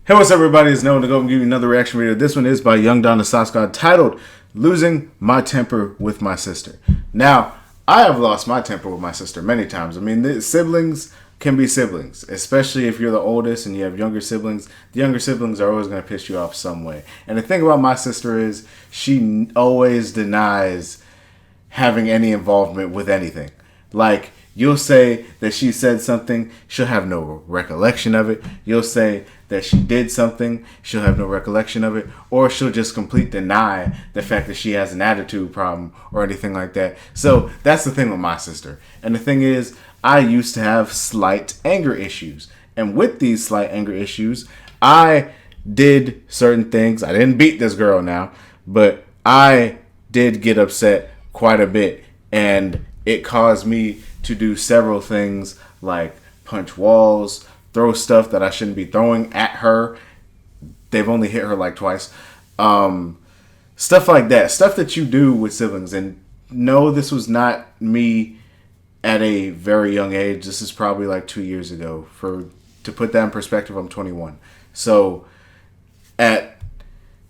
Hey, what's up, everybody? It's Noah to go and give you another reaction video. This one is by Young Don the Sauce God, titled Losing My Temper with My Sister. Now, I have lost my temper with my sister many times. I mean, the siblings can be siblings, especially if you're the oldest and you have younger siblings. The younger siblings are always going to piss you off some way. And the thing about my sister is she always denies having any involvement with anything. Like, you'll say that she said something, she'll have no recollection of it. You'll say that she did something, she'll have no recollection of it. Or she'll just completely deny the fact that she has an attitude problem or anything like that. So that's the thing with my sister. And the thing is, I used to have slight anger issues. And with these slight anger issues, I did certain things. I didn't beat this girl now, but I did get upset quite a bit. And it caused me to do several things like punch walls, throw stuff that I shouldn't be throwing at her. They've only hit her like twice. Stuff like that. Stuff that you do with siblings. And no, this was not me at a very young age. This is probably like 2 years ago. To put that in perspective, I'm 21. So at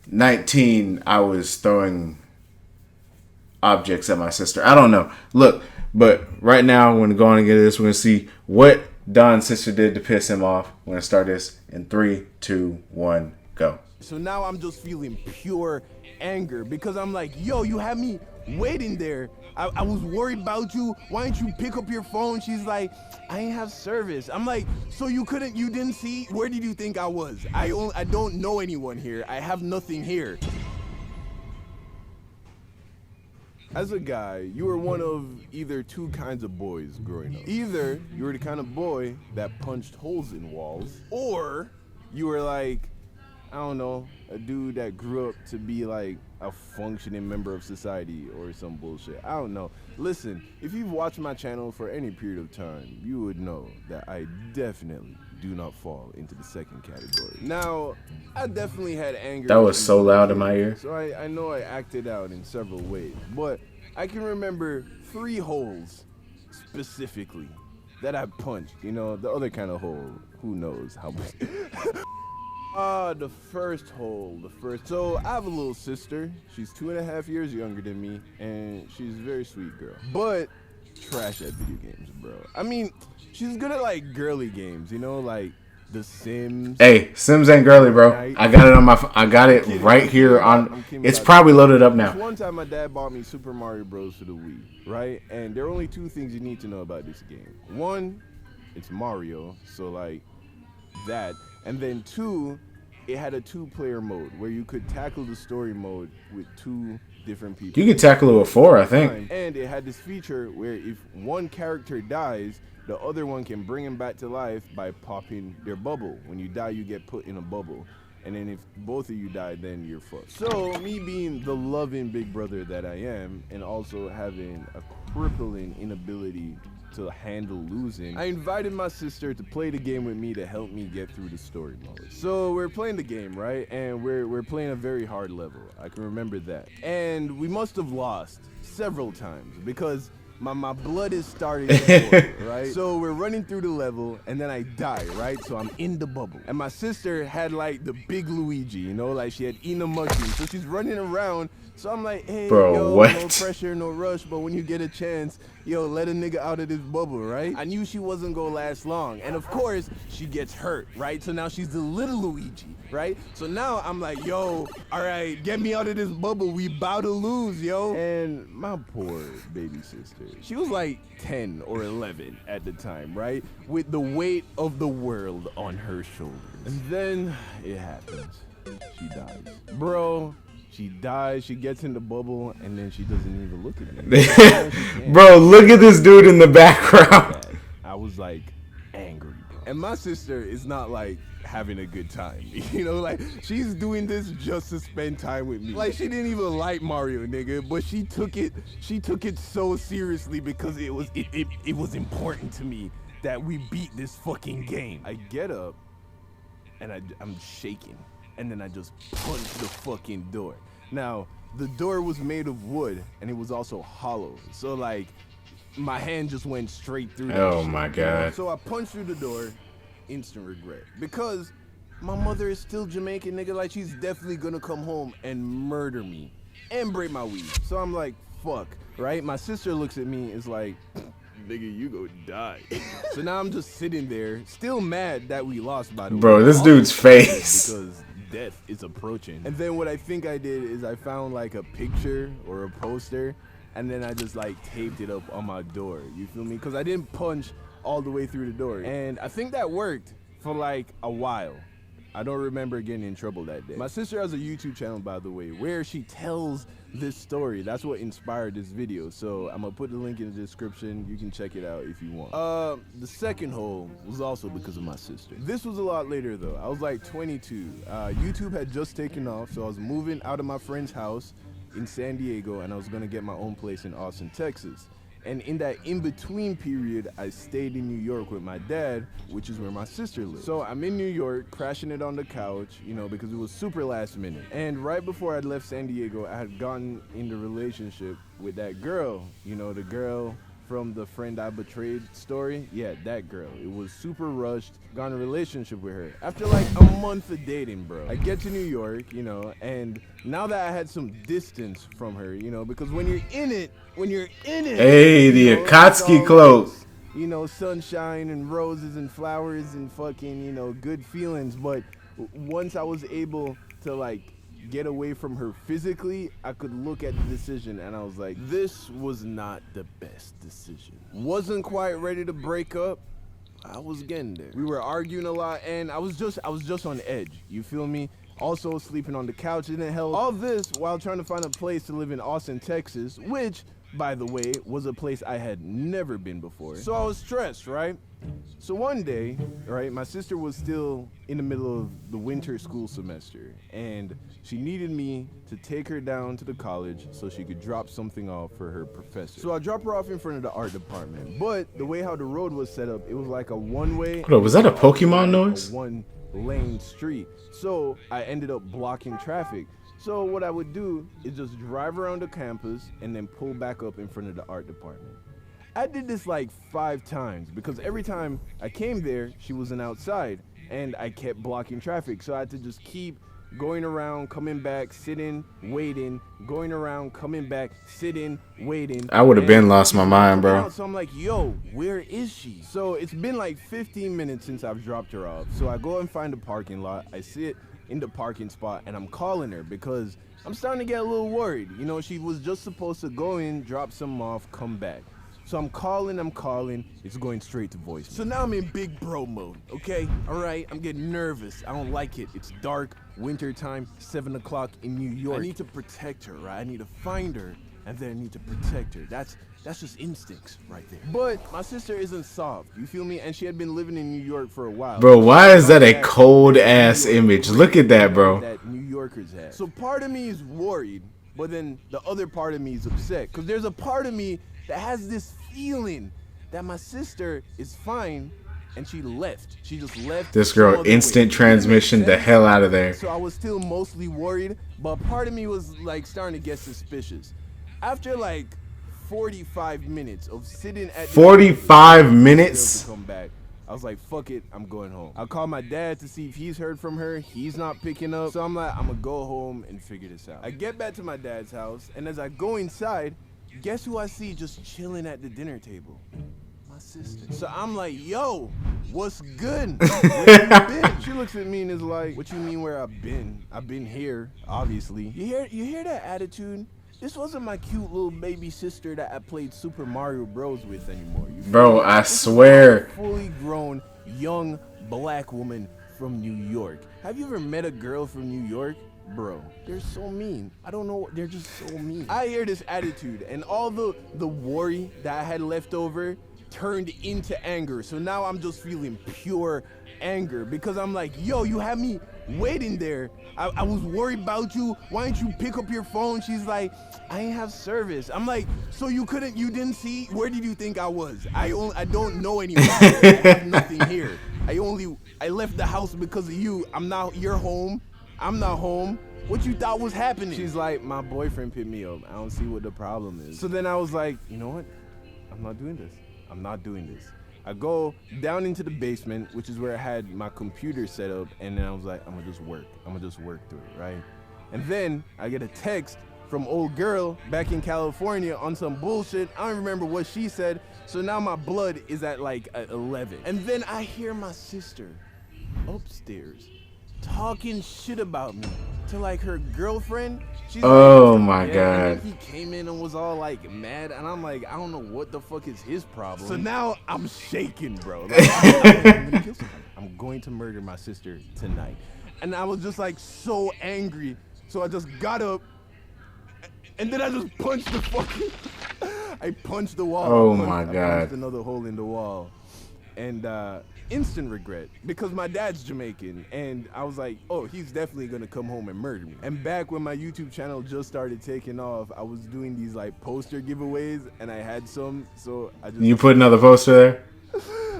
19, I was throwing objects at my sister. I don't know. Look, but right now we're going to go on and get this. We're going to see what Don's sister did to piss him off. We're going to start this in 3, 2, 1, go. So now I'm just feeling pure anger because I'm like, yo, you had me waiting there. I was worried about you. Why didn't you pick up your phone? She's like, I ain't have service. I'm like, so you didn't see? Where did you think I was? I don't know anyone here. I have nothing here. As a guy, you were one of either two kinds of boys growing up. Either you were the kind of boy that punched holes in walls, or you were like, I don't know, a dude that grew up to be like a functioning member of society or some bullshit. I don't know. Listen, if you've watched my channel for any period of time, you would know that I definitely do not fall into the second category. Now, I definitely had anger. That was so loud in my ear. So I know I acted out in several ways, but I can remember 3 holes specifically that I punched. You know, the other kind of hole, who knows how much. The first hole, so I have a little sister. She's 2.5 years younger than me, and she's a very sweet girl, but trash at video games, bro. I mean, she's good at like girly games, you know, like The Sims. Hey, Sims ain't girly, bro. I got it on my. I got it right here on. It's probably loaded up now. One time, my dad bought me Super Mario Bros. For the Wii, right? And there are only 2 things you need to know about this game. 1, it's Mario, so like that, and then 2, it had a 2-player mode where you could tackle the story mode with 2 different people. You could tackle it with 4, I think. And it had this feature where if one character dies, the other one can bring him back to life by popping their bubble. When you die, you get put in a bubble. And then if both of you die, then you're fucked. So me being the loving big brother that I am, and also having a crippling inability to handle losing, I invited my sister to play the game with me to help me get through the story mode. So we're playing the game, right? And we're playing a very hard level. I can remember that. And we must have lost several times because my blood is starting to boil, right? So we're running through the level, and then I die, right? So I'm in the bubble. And my sister had like the big Luigi, you know, like she had eaten a mushroom. So she's running around. So I'm like, hey, bro, yo, what? No pressure, no rush, but when you get a chance, yo, let a nigga out of this bubble, right? I knew she wasn't gonna last long. And of course, she gets hurt, right? So now she's the little Luigi, right? So now I'm like, yo, all right, get me out of this bubble. We about to lose, yo. And my poor baby sister, she was like 10 or 11 at the time, right? With the weight of the world on her shoulders. And then it happens. She dies. Bro, she dies, she gets in the bubble, and then she doesn't even look at me. Bro, look at this dude in the background. I was like angry, bro. And my sister is not like having a good time. You know, like she's doing this just to spend time with me. Like she didn't even like Mario, nigga, but she took it so seriously because it was important to me that we beat this fucking game. I get up and I'm shaking. And then I just punched the fucking door. Now, the door was made of wood, and it was also hollow. So, like, my hand just went straight through. Oh, my God. So I punched through the door, instant regret. Because my mother is still Jamaican, nigga. Like, she's definitely gonna come home and murder me and break my weed. So I'm like, fuck, right? My sister looks at me and is like, nigga, you go die. So now I'm just sitting there, still mad that we lost, by the way. Bro, this dude's face. Because death is approaching. And then what I think I did is I found like a picture or a poster, and then I just like taped it up on my door. You feel me? Because I didn't punch all the way through the door. And I think that worked for like a while. I don't remember getting in trouble that day. My sister has a YouTube channel, by the way, where she tells this story. That's what inspired this video. So I'm gonna put the link in the description. You can check it out if you want. The second hole was also because of my sister. This was a lot later though. I was like 22. YouTube had just taken off, so I was moving out of my friend's house in San Diego, and I was gonna get my own place in Austin, Texas. And in that in-between period, I stayed in New York with my dad, which is where my sister lives. So I'm in New York, crashing it on the couch, you know, because it was super last minute. And right before I left San Diego, I had gotten in the relationship with that girl, you know, the girl from the friend I betrayed story. Yeah, that girl. It was super rushed. Got in a relationship with her. After like a month of dating, bro. I get to New York, you know, and now that I had some distance from her, you know, because when you're in it, Hey, the Akatsuki cloak. You know, sunshine and roses and flowers and fucking, you know, good feelings. But once I was able to like get away from her physically, I could look at the decision and I was like, this was not the best decision. Wasn't quite ready to break up. I was getting there. We were arguing a lot and I was just on edge. You feel me? Also sleeping on the couch didn't help. All this while trying to find a place to live in Austin, Texas, which, by the way, was a place I had never been before. So I was stressed, right? So one day, right, my sister was still in the middle of the winter school semester, and she needed me to take her down to the college so she could drop something off for her professor. So I dropped her off in front of the art department, but the way how the road was set up, it was like a one-way. Hold on, was that a Pokemon noise? One-lane street. So I ended up blocking traffic. So what I would do is just drive around the campus and then pull back up in front of the art department. I did this like 5 times because every time I came there, she wasn't outside and I kept blocking traffic. So I had to just keep going around, coming back, sitting, waiting, going around, coming back, sitting, waiting. I would have been lost my mind, bro. So I'm like, yo, where is she? So it's been like 15 minutes since I've dropped her off. So I go and find a parking lot. I sit in the parking spot and I'm calling her because I'm starting to get a little worried. You know, she was just supposed to go in, drop some off, come back. So I'm calling, it's going straight to voicemail. So now I'm in big bro mode, okay? All right, I'm getting nervous. I don't like it. It's dark, winter time, 7 o'clock in New York. I need to protect her, right? I need to find her, and then I need to protect her. That's just instincts right there. But my sister isn't soft, you feel me? And she had been living in New York for a while. Bro, why is that a cold ass image? Look at that, bro. That New Yorkers have. So part of me is worried, but then the other part of me is upset. Because there's a part of me that has this feeling that my sister is fine and she left. She just left. This girl instant transmission the hell out of there. So I was still mostly worried, but part of me was like starting to get suspicious. After like 45 minutes of sitting at 45 minutes? Come back. I was like, fuck it, I'm going home. I called my dad to see if he's heard from her. He's not picking up. So I'm like, I'm gonna go home and figure this out. I get back to my dad's house, and as I go inside, guess who I see just chilling at the dinner table? My sister. So I'm like, yo, what's good? Where you been? She looks at me and is like, what you mean where I've been? I've been here, obviously. You hear that attitude? This wasn't my cute little baby sister that I played Super Mario Bros with anymore. Bro, I swear. Fully grown, young, black woman from New York. Have you ever met a girl from New York? Bro, they're so mean. I don't know, they're just so mean. I hear this attitude and all the worry that I had left over turned into anger. So now I'm just feeling pure anger because I'm like, yo, you had me waiting there. I was worried about you. Why didn't you pick up your phone? She's like, I ain't have service. I'm like, so you didn't see? Where did you think I was? I don't know anymore. I have nothing here. I left the house because of you. You're home. I'm not home. What you thought was happening? She's like, my boyfriend picked me up. I don't see what the problem is. So then I was like, you know what? I'm not doing this. I go down into the basement, which is where I had my computer set up, and then I was like, I'm gonna just work through it, right? And then I get a text from old girl back in California on some bullshit. I don't remember what she said, so now my blood is at like 11. And then I hear my sister upstairs talking shit about me to like her girlfriend. She's Oh like, my yeah, God. and he came in and was all like mad, and I'm like, I don't know what the fuck is his problem. So now I'm shaking, bro. Like, I'm gonna kill somebody. I'm going to murder my sister tonight. And I was just like so angry, so I just got up, and then I just punched the fucking. I punched the wall. Oh I my God. punched another hole in the wall, and instant regret because my dad's Jamaican, and I was like, oh, he's definitely gonna come home and murder me. And back when my YouTube channel just started taking off, I was doing these like poster giveaways, and I had some, so I just. You put another poster there?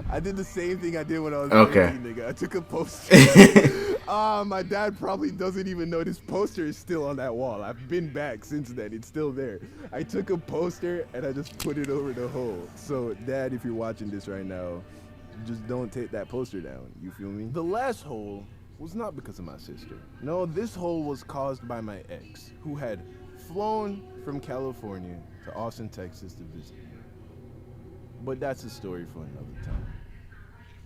I did the same thing I did when I was Okay. 13, nigga. I took a poster. My dad probably doesn't even know this poster is still on that wall. I've been back since then. It's still there. I took a poster and I just put it over the hole. So, Dad, if you're watching this right now, just don't take that poster down. You feel me? The last hole was not because of my sister. No, this hole was caused by my ex, who had flown from California to Austin, Texas to visit me. But that's a story for another time.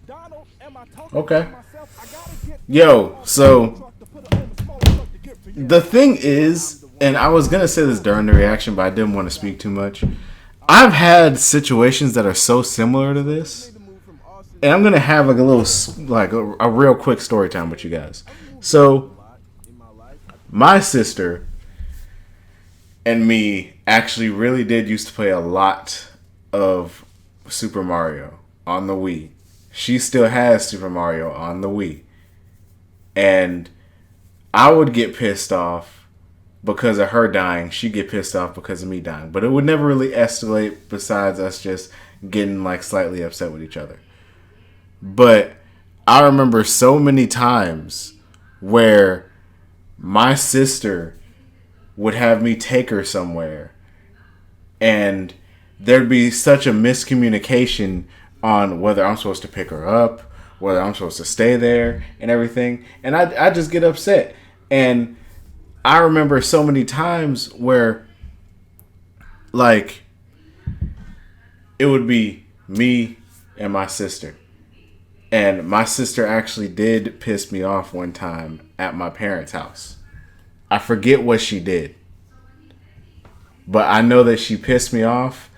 Donald, am I talking Okay. to myself? I gotta get Yo, so the thing is, and I was gonna say this during the reaction, but I didn't want to speak too much. I've had situations that are so similar to this, and I'm gonna have like a little, like a real quick story time with you guys. So, my sister and me actually really did used to play a lot of Super Mario on the Wii. She still has Super Mario on the Wii. And I would get pissed off because of her dying. She'd get pissed off because of me dying. But it would never really escalate besides us just getting like slightly upset with each other. But I remember so many times where my sister would have me take her somewhere, and there'd be such a miscommunication on whether I'm supposed to pick her up, whether I'm supposed to stay there and everything. And I just get upset. And I remember so many times where, like, it would be me and my sister. And my sister actually did piss me off one time at my parents' house. I forget what she did, but I know that she pissed me off.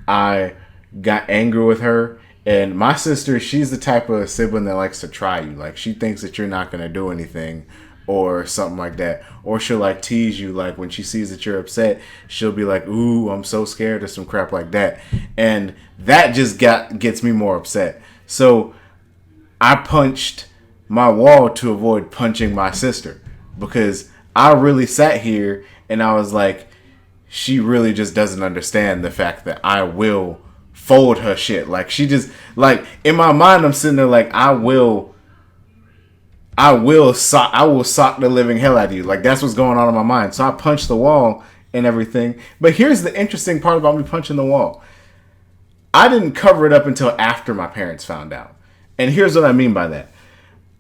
I got angry with her. And my sister, she's the type of sibling that likes to try you. Like, she thinks that you're not going to do anything or something like that. Or she'll, like, tease you. Like, when she sees that you're upset, she'll be like, ooh, I'm so scared, or some crap like that. And that just gets me more upset. So I punched my wall to avoid punching my sister. Because I really sat here and I was like, she really just doesn't understand the fact that I will fold her shit. Like, she just, like, in my mind, I'm sitting there like, I will sock the living hell out of you. Like, that's what's going on in my mind. So I punched the wall and everything. But here's the interesting part about me punching the wall. I didn't cover it up until after my parents found out. And here's what I mean by that.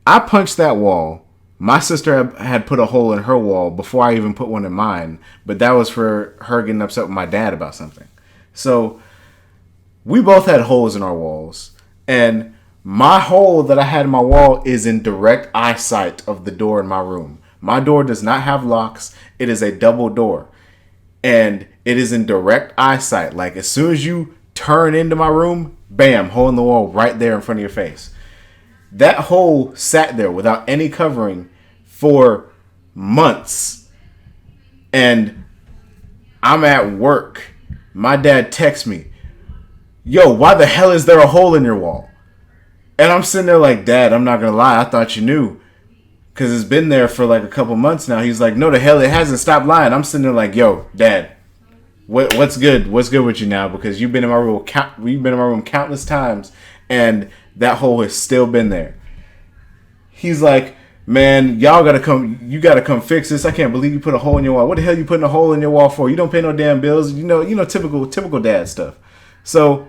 I punched that wall. My sister had put a hole in her wall before I even put one in mine. But that was for her getting upset with my dad about something. So we both had holes in our walls. And my hole that I had in my wall is in direct eyesight of the door in my room. My door does not have locks. It is a double door. And it is in direct eyesight. Like, as soon as you turn into my room, bam, hole in the wall right there in front of your face. That hole sat there without any covering for months. And I'm at work. My dad texts me, yo, why the hell is there a hole in your wall? And I'm sitting there like, Dad, I'm not going to lie. I thought you knew. Because it's been there for like a couple months now. He's like, no, the hell it hasn't. Stop lying. I'm sitting there like, yo, Dad, what's good? What's good with you now? Because you've been in my room, we've been in my room countless times, and that hole has still been there. He's like, man, y'all gotta come. You gotta come fix this. I can't believe you put a hole in your wall. What the hell you putting a hole in your wall for? You don't pay no damn bills. You know, typical dad stuff. So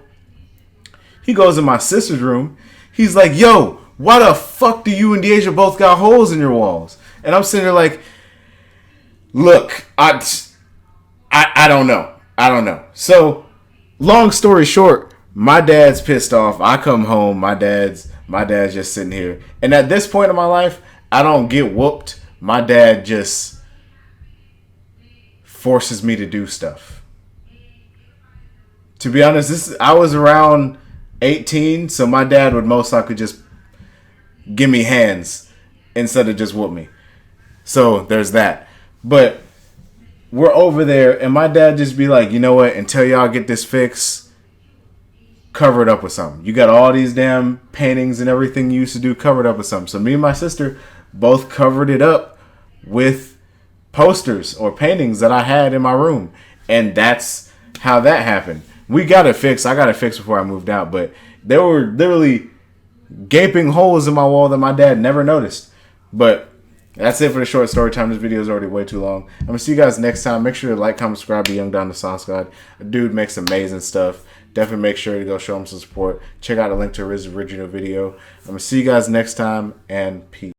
He goes in my sister's room. He's like, yo, why the fuck do you and Deja both got holes in your walls? And I'm sitting there like, look, I don't know. I don't know. So, long story short, my dad's pissed off. I come home. My dad's just sitting here. And at this point in my life, I don't get whooped. My dad just forces me to do stuff. To be honest, I was around 18, so my dad would most likely just give me hands instead of just whoop me. So there's that. But we're over there, and my dad just be like, you know what? Until y'all get this fixed, cover it up with something. You got all these damn paintings and everything you used to do, cover it up with something. So me and my sister both covered it up with posters or paintings that I had in my room. And that's how that happened. We got it fixed. I got it fixed before I moved out. But there were literally gaping holes in my wall that my dad never noticed. But that's it for the short story time. This video is already way too long. I'm going to see you guys next time. Make sure to like, comment, subscribe to Young Don the Sauce God. A dude makes amazing stuff. Definitely make sure to go show him some support. Check out the link to his original video. I'm going to see you guys next time, and peace.